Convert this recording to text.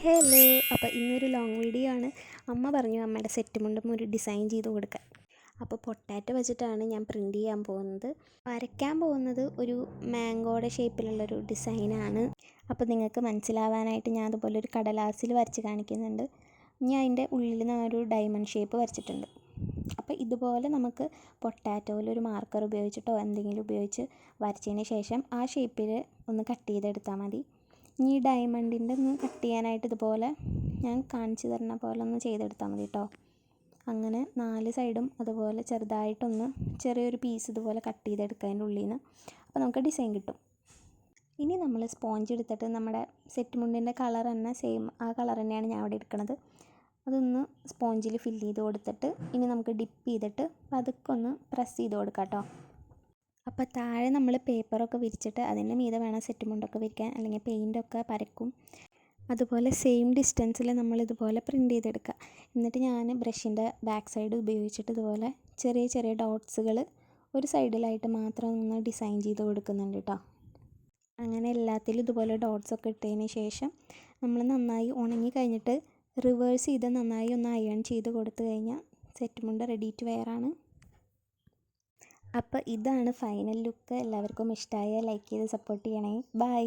Hello. അപ്പോൾ ഇന്നൊരു long video ആണ്. അമ്മ പറഞ്ഞു അമ്മയുടെ സെറ്റ് മുണ്ടും ഒരു ഡിസൈൻ ചെയ്ത് കൊടുക്കാൻ. അപ്പോൾ പൊട്ടാറ്റോ വെച്ചിട്ടാണ് ഞാൻ പ്രിൻ്റ് ചെയ്യാൻ പോകുന്നത്. വരയ്ക്കാൻ പോകുന്നത് ഒരു മാംഗോയുടെ ഷേപ്പിലുള്ളൊരു ഡിസൈനാണ്. അപ്പോൾ നിങ്ങൾക്ക് മനസ്സിലാവാനായിട്ട് ഞാൻ അതുപോലെ ഒരു കടലാസിൽ വരച്ച് കാണിക്കുന്നുണ്ട്. ഞാൻ അതിൻ്റെ ഉള്ളിൽ നിന്ന് ഒരു ഡയമണ്ട് ഷേപ്പ് വരച്ചിട്ടുണ്ട്. അപ്പോൾ ഇതുപോലെ നമുക്ക് പൊട്ടാറ്റോയിൽ ഒരു മാർക്കർ ഉപയോഗിച്ചിട്ടോ എന്തെങ്കിലും ഉപയോഗിച്ച് വരച്ചതിന് ശേഷം ആ ഷേപ്പിൽ ഒന്ന് കട്ട് ചെയ്തെടുത്താൽ മതി. ഇനി ഈ ഡയമണ്ടിൻ്റെ ഒന്ന് കട്ട് ചെയ്യാനായിട്ട് ഇതുപോലെ ഞാൻ കാണിച്ചു തരുന്ന പോലെ ഒന്ന് ചെയ്തെടുത്താൽ മതി കേട്ടോ. അങ്ങനെ 4 സൈഡും അതുപോലെ ചെറുതായിട്ടൊന്ന് ചെറിയൊരു പീസ് ഇതുപോലെ കട്ട് ചെയ്തെടുക്കുക അതിൻ്റെ ഉള്ളിൽ നിന്ന്. അപ്പോൾ നമുക്ക് ഡിസൈൻ കിട്ടും. ഇനി നമ്മൾ സ്പോഞ്ച് എടുത്തിട്ട് നമ്മുടെ സെറ്റ് മുണ്ടിൻ്റെ കളർ തന്നെ സെയിം ആ കളർ തന്നെയാണ് ഞാൻ അവിടെ എടുക്കുന്നത്. അതൊന്ന് സ്പോഞ്ചിൽ ഫില്ല് ചെയ്ത് കൊടുത്തിട്ട് ഇനി നമുക്ക് ഡിപ്പ് ചെയ്തിട്ട് പതുക്കെ ഒന്ന് പ്രസ് ചെയ്ത് കൊടുക്കാം കേട്ടോ. അപ്പോൾ താഴെ നമ്മൾ പേപ്പറൊക്കെ വിരിച്ചിട്ട് അതിൻ്റെ മീതെ വേണം സെറ്റ് മുണ്ടൊക്കെ വിരിക്കാൻ, അല്ലെങ്കിൽ പെയിൻ്റൊക്കെ പരക്കും. അതുപോലെ സെയിം ഡിസ്റ്റൻസിൽ നമ്മൾ ഇതുപോലെ പ്രിൻ്റ് ചെയ്തെടുക്കുക. എന്നിട്ട് ഞാൻ ബ്രഷിൻ്റെ ബാക്ക് സൈഡ് ഉപയോഗിച്ചിട്ട് ഇതുപോലെ ചെറിയ ചെറിയ ഡോട്ട്സുകൾ ഒരു സൈഡിലായിട്ട് മാത്രം ഒന്ന് ഡിസൈൻ ചെയ്ത് കൊടുക്കുന്നുണ്ട് കേട്ടോ. അങ്ങനെ എല്ലാത്തിലും ഇതുപോലെ ഡോട്ട്സൊക്കെ ഇട്ടതിന് ശേഷം നമ്മൾ നന്നായി ഉണങ്ങി കഴിഞ്ഞിട്ട് റിവേഴ്സ് ചെയ്ത് നന്നായി ഒന്ന് അയൺ ചെയ്ത് കൊടുത്തു കഴിഞ്ഞാൽ സെറ്റ് മുണ്ട് റെഡി ടു വെയർ ആണ്. അപ്പോൾ ഇതാണ് ഫൈനൽ ലുക്ക്. എല്ലാവർക്കും ഇഷ്ടമായ ലൈക്ക് ചെയ്ത് സപ്പോർട്ട് ചെയ്യണേ. ബൈ.